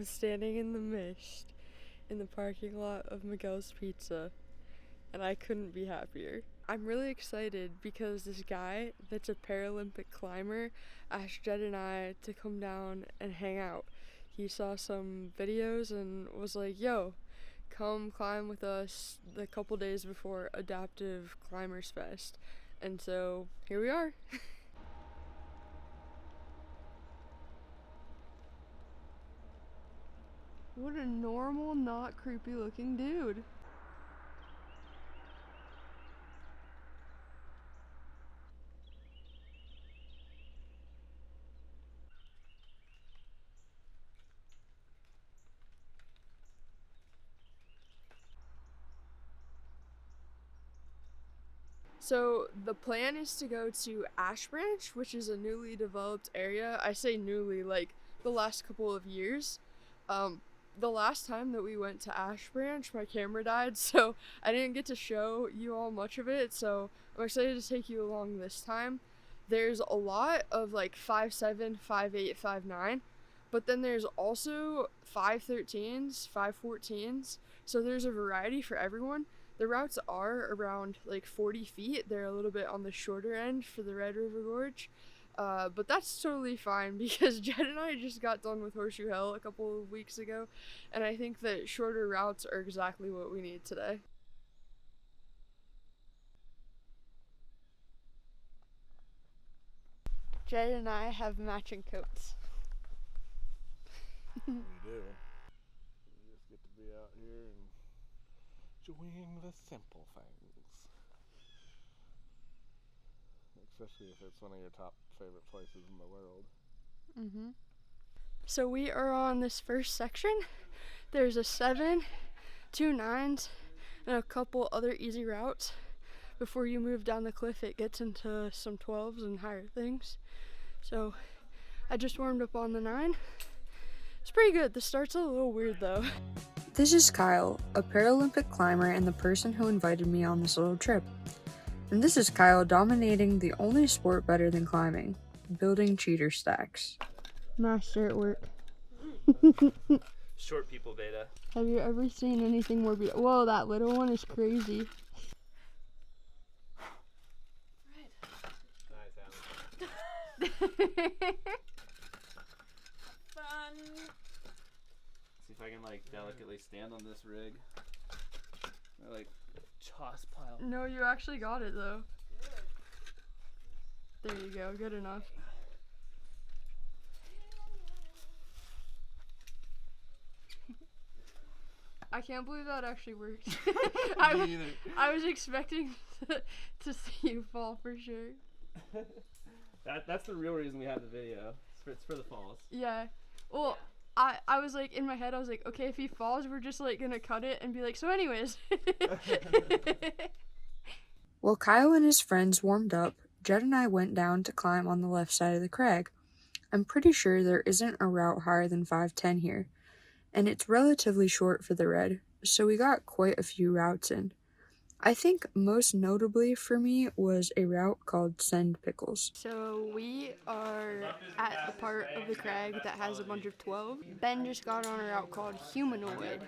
I'm standing in the mist in the parking lot of Miguel's Pizza, and I couldn't be happier. I'm really excited because this guy that's a Paralympic climber asked Jed and I to come down and hang out. He saw some videos and was like, yo, come climb with us the couple days before Adaptive Climbers Fest. And so here we are. What a normal, not creepy looking dude. So the plan is to go to Ash Branch, which is a newly developed area. I say newly, like the last couple of years. The last time that we went to Ash Branch, my camera died, so I didn't get to show you all much of it, so I'm excited to take you along this time. There's a lot of like 5'7", 5'8", 5'9", but then there's also 5'13s, 5'14s, so there's a variety for everyone. The routes are around like 40 feet. They're a little bit on the shorter end for the Red River Gorge. But that's totally fine because Jed and I just got done with Horseshoe Hill a couple of weeks ago, and I think that shorter routes are exactly what we need today. Jed and I have matching coats. We do. We just get to be out here and enjoying the simple things. Especially if it's one of your top favorite places in the world. So we are on this first section. There's a 7, 2 9s, and a couple other easy routes. Before you move down the cliff, it gets into some 12s and higher things. So I just warmed up on the 9. It's pretty good. The start's a little weird though. This is Kyle, a Paralympic climber and the person who invited me on this little trip. And this is Kyle dominating the only sport better than climbing, building cheater stacks. Master at work. Short people beta. Have you ever seen anything more beautiful? Whoa, that little one is crazy. Nice, Fun. See if I can like delicately stand on this rig. Or like toss pile. No, you actually got it though. There you go, good enough. I can't believe that actually worked. I was expecting to see you fall for sure. That's the real reason we have the video. It's for the falls. Yeah. Well, I was like, in my head, I was like, okay, if he falls, we're just like gonna cut it and be like, so anyways. While Kyle and his friends warmed up, Jed and I went down to climb on the left side of the crag. I'm pretty sure there isn't a route higher than 5'10" here, and it's relatively short for the red, so we got quite a few routes in. I think most notably for me was a route called Send Pickles. So we are at the part of the crag that has a bunch of 12. Ben just got on a route called Humanoid.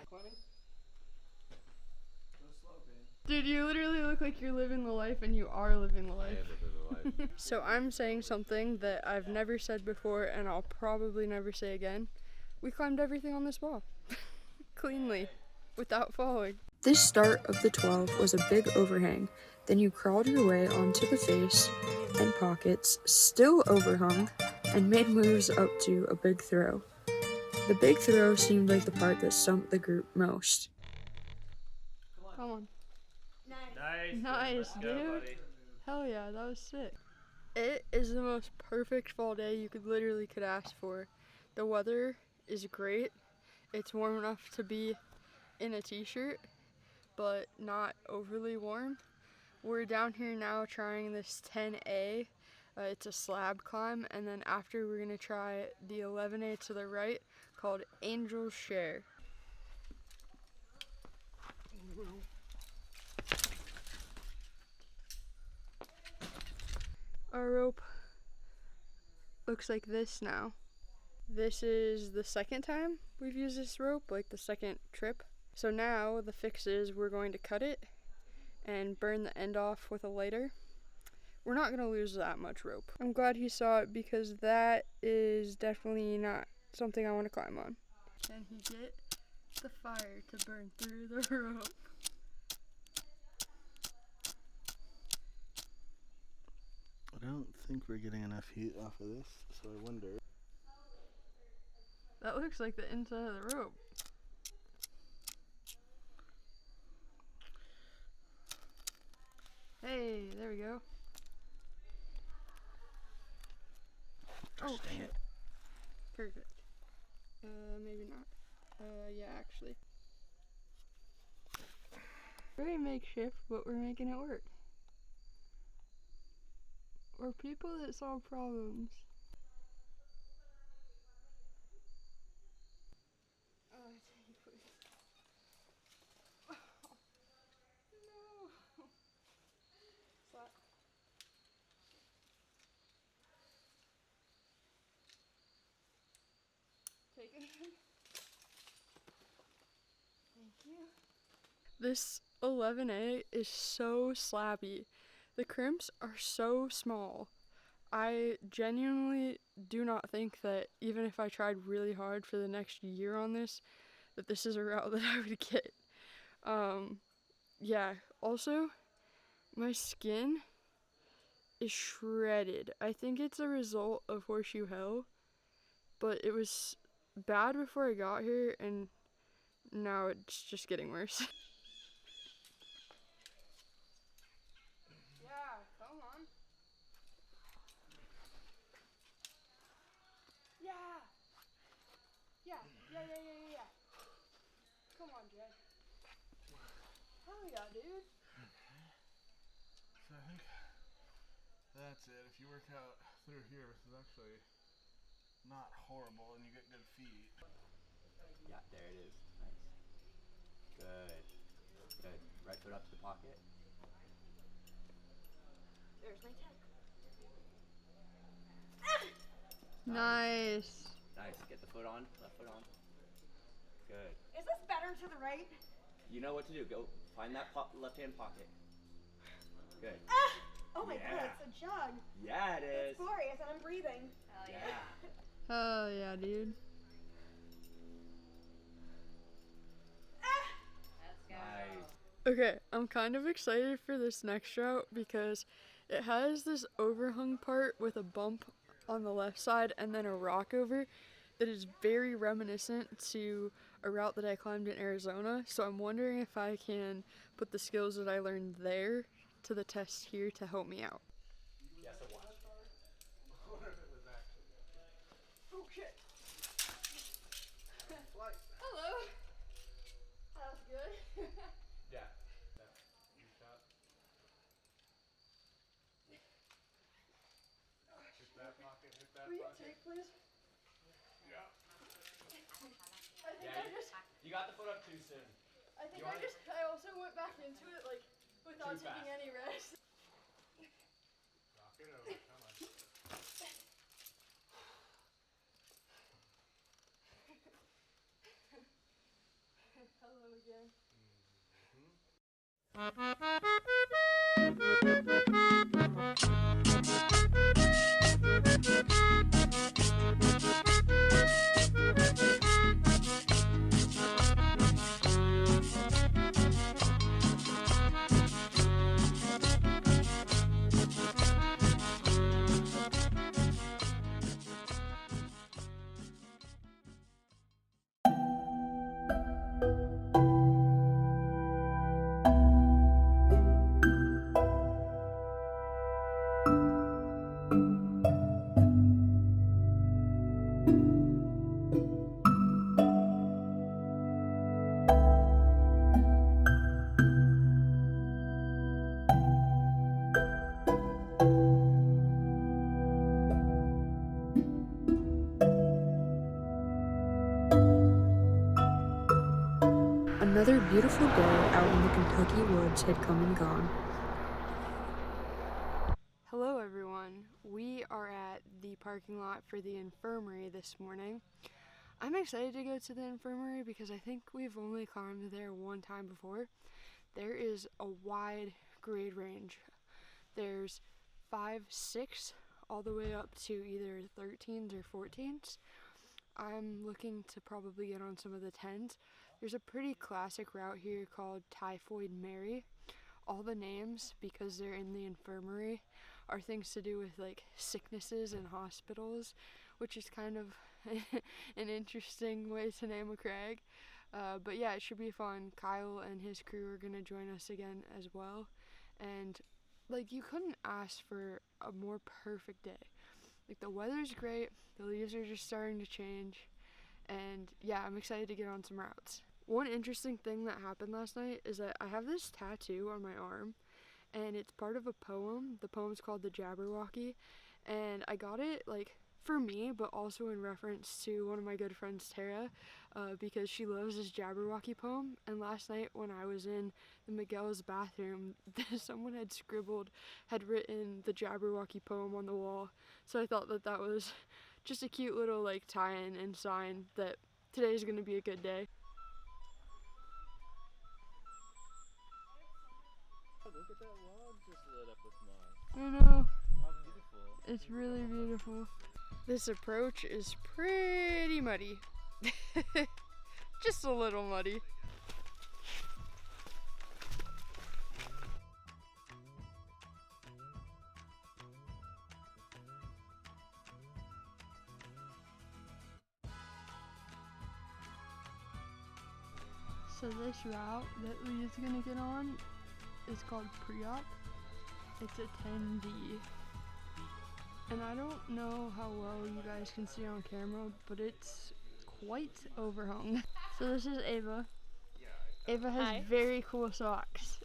Dude, you literally look like you're living the life, and you are living the life. I am living the life. So I'm saying something that I've never said before, and I'll probably never say again. We climbed everything on this wall. Cleanly, without falling. This start of the 12 was a big overhang. Then you crawled your way onto the face and pockets, still overhung, and made moves up to a big throw. The big throw seemed like the part that stumped the group most. Come on. Nice, dude. Go, buddy. Hell yeah, that was sick. It is the most perfect fall day you could ask for. The weather is great. It's warm enough to be in a t-shirt, but not overly warm. We're down here now trying this 10A. It's a slab climb, and then after we're gonna try the 11A to the right called Angel's Share. Our rope looks like this now. This is the second time we've used this rope, like the second trip. So now the fix is we're going to cut it and burn the end off with a lighter. We're not gonna lose that much rope. I'm glad he saw it because that is definitely not something I want to climb on. Can he get the fire to burn through the rope? I don't think we're getting enough heat off of this, so I wonder. That looks like the inside of the rope. Hey, there we go. Oh, Dang it. Perfect. Maybe not. Yeah, actually. Very makeshift, but we're making it work. We're people that solve problems. Take please. Oh, no. Slap. Take it. Thank you. This 11A is so slappy. The crimps are so small. I genuinely do not think that even if I tried really hard for the next year on this, that this is a route that I would get. Yeah, also, my skin is shredded. I think it's a result of Horseshoe Hill, but it was bad before I got here, and now it's just getting worse. Yeah, come on. Yeah. Yeah. Come on, Jay. Hell yeah, dude. So I think that's it. If you work out through here, this is actually not horrible, and you get good feet. Yeah, there it is. Nice. Good. Good. Right foot up to the pocket. There's my tech. Nice. Nice. Get the foot on. Left foot on. Good. Is this better to the right? You know what to do. Go find that left-hand pocket. Good. Oh my god, Yeah. it's a jug. Yeah, it is. It's glorious and I'm breathing. Hell Yeah. Hell yeah, dude. Let's go. Nice. Okay, I'm kind of excited for this next route because it has this overhung part with a bump on the left side and then a rock over that is very reminiscent to a route that I climbed in Arizona. So I'm wondering if I can put the skills that I learned there to the test here to help me out. Yeah, so watch. Oh shit. Hello. That was good. Yeah. Hit that pocket, hit that Will you pocket. take, please? Yeah. I think You got the foot up too soon. I also went back into it like without Too taking fast. any rest. Knock it over, come on. Hello again. Another beautiful day out in the Kentucky woods had come and gone. Hello everyone. We are at the parking parking lot for the infirmary this morning. I'm excited to go to the infirmary because I think we've only climbed there one time before. There is a wide grade range. There's 5, 6, all the way up to either 13s or 14s. I'm looking to probably get on some of the 10s. There's a pretty classic route here called Typhoid Mary. All the names, because they're in the infirmary, are things to do with like sicknesses and hospitals, which is kind of an interesting way to name a crag. But yeah, it should be fun. Kyle and his crew are gonna join us again as well. And like, you couldn't ask for a more perfect day. Like, the weather's great, the leaves are just starting to change, and yeah, I'm excited to get on some routes. One interesting thing that happened last night is that I have this tattoo on my arm, and it's part of a poem. The poem's called The Jabberwocky, and I got it, like, for me, but also in reference to one of my good friends, Tara, because she loves this Jabberwocky poem. And last night when I was in the Miguel's bathroom, someone had written the Jabberwocky poem on the wall. So I thought that was just a cute little like tie-in and sign that today's gonna be a good day. Oh, look at that log just lit up with moss. I know. How beautiful. It's really beautiful. This approach is pretty muddy. Just a little muddy. So this route that Leah's gonna get on is called pre-op. It's a 10D. And I don't know how well you guys can see on camera, but it's quite overhung. So this is Ava. Ava has Hi. very cool socks.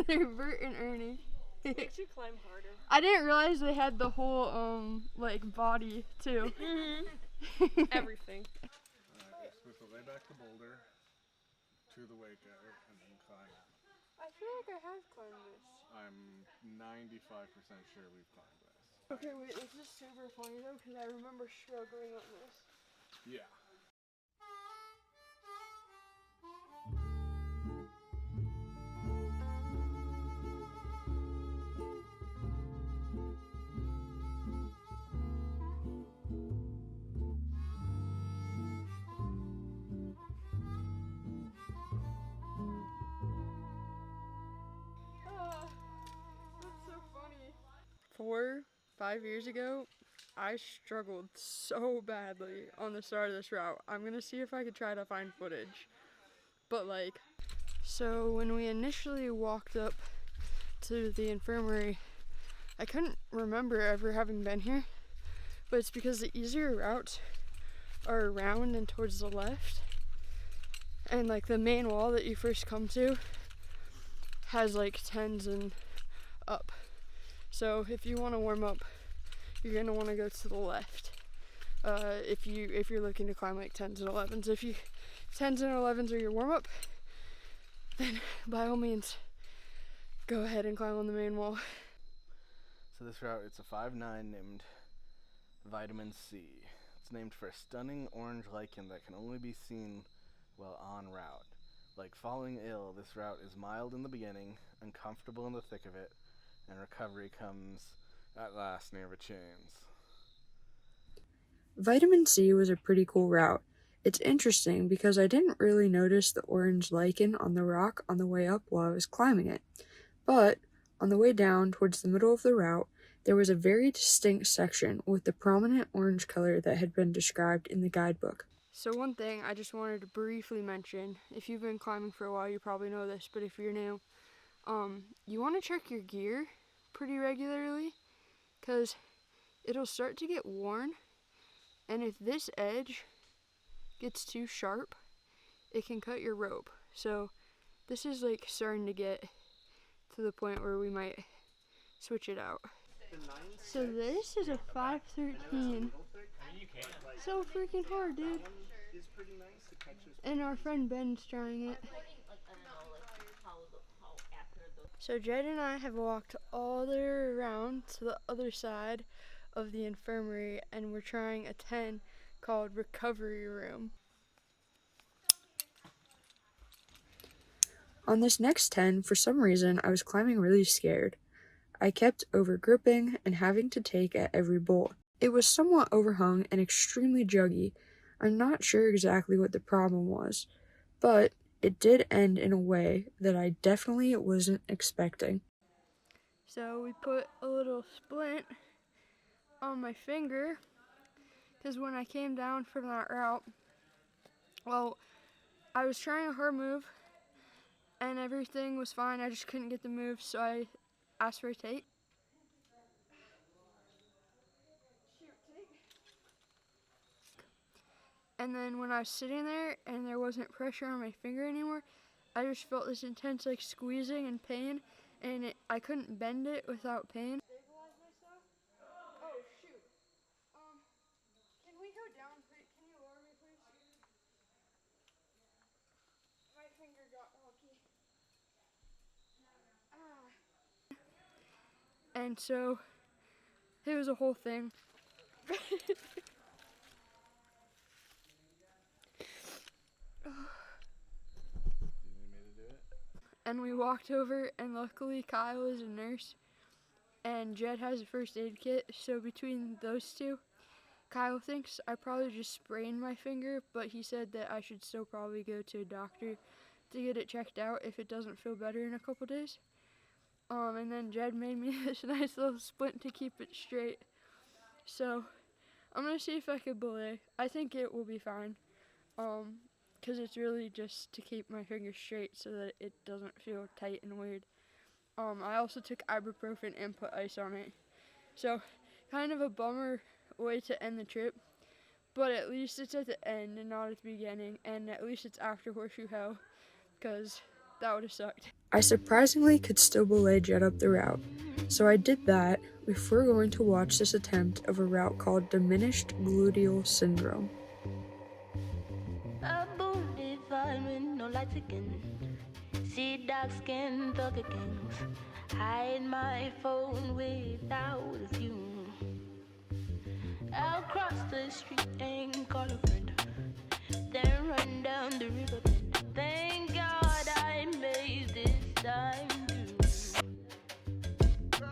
They're Bert and Ernie. Makes you climb harder. I didn't realize they had the whole like body too. Everything. Alright, you're supposed to lay back the boulder to the weight guard and then climb it. I feel like I have climbed this. I'm 95% sure we've climbed this. Okay, wait, this is super funny though, because I remember struggling on this. Yeah. That's so funny. 4, 5 years ago, I struggled so badly on the start of this route. I'm gonna see if I could try to find footage. But like, so when we initially walked up to the infirmary, I couldn't remember ever having been here, but it's because the easier routes are around and towards the left. And like the main wall that you first come to has like 10s and up. So if you want to warm up, you're gonna want to go to the left. If you're looking to climb like 10s and 11s, if 10s and 11s are your warm up, then by all means, go ahead and climb on the main wall. So this route, it's a 5'9" named Vitamin C. It's named for a stunning orange lichen that can only be seen while en route. Like falling ill, this route is mild in the beginning, uncomfortable in the thick of it, and recovery comes at last near the chains. Vitamin C was a pretty cool route. It's interesting because I didn't really notice the orange lichen on the rock on the way up while I was climbing it. But on the way down towards the middle of the route, there was a very distinct section with the prominent orange color that had been described in the guidebook. So one thing I just wanted to briefly mention, if you've been climbing for a while, you probably know this, but if you're new, you want to check your gear pretty regularly, because it'll start to get worn, and if this edge gets too sharp, it can cut your rope. So this is like starting to get to the point where we might switch it out. So this is a 513. So freaking hard, dude. And our friend Ben's trying it. So Jed and I have walked all the way around to the other side of the infirmary, and we're trying a 10 called recovery room. On this next 10, for some reason, I was climbing really scared. I kept over gripping and having to take at every bolt. It was somewhat overhung and extremely juggy. I'm not sure exactly what the problem was, but it did end in a way that I definitely wasn't expecting. So we put a little splint on my finger, because when I came down from that route, well, I was trying a hard move and everything was fine. I just couldn't get the move, so I asked for a take. And then when I was sitting there and there wasn't pressure on my finger anymore, I just felt this intense like squeezing and pain, and I couldn't bend it without pain. Stabilize myself. Oh shoot. Can we go down, please? Can you lower me, please? My finger got wonky. And so it was a whole thing. And we walked over, and luckily Kyle is a nurse and Jed has a first aid kit, so between those two, Kyle thinks I probably just sprained my finger, but he said that I should still probably go to a doctor to get it checked out if it doesn't feel better in a couple days. And then Jed made me this nice little splint to keep it straight. So I'm gonna see if I can belay. I think it will be fine. Because it's really just to keep my finger straight so that it doesn't feel tight and weird. I also took ibuprofen and put ice on it. So, kind of a bummer way to end the trip, but at least it's at the end and not at the beginning, and at least it's after Horseshoe Hell, because that would have sucked. I surprisingly could still belay Jet up the route, so I did that before going to watch this attempt of a route called Diminished Gluteal Syndrome. No lights again. See dark skin thugger gangs. Hide my phone without a fume. I'll cross the street and call a friend. Then run down the river bend. Thank God I made this time through.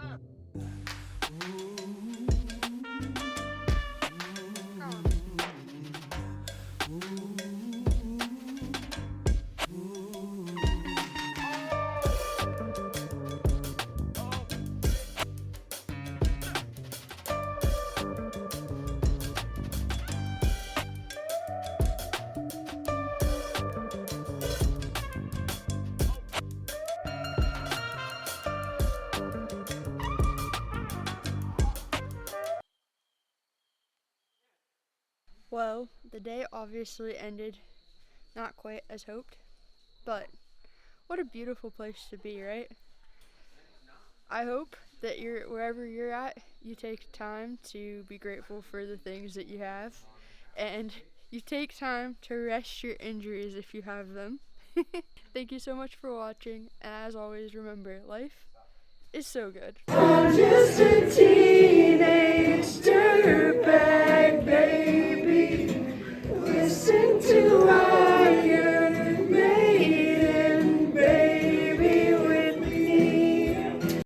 Well, the day obviously ended not quite as hoped, but what a beautiful place to be, right? I hope that wherever you're at, you take time to be grateful for the things that you have, and you take time to rest your injuries if you have them. Thank you so much for watching, and as always, remember, life is so good.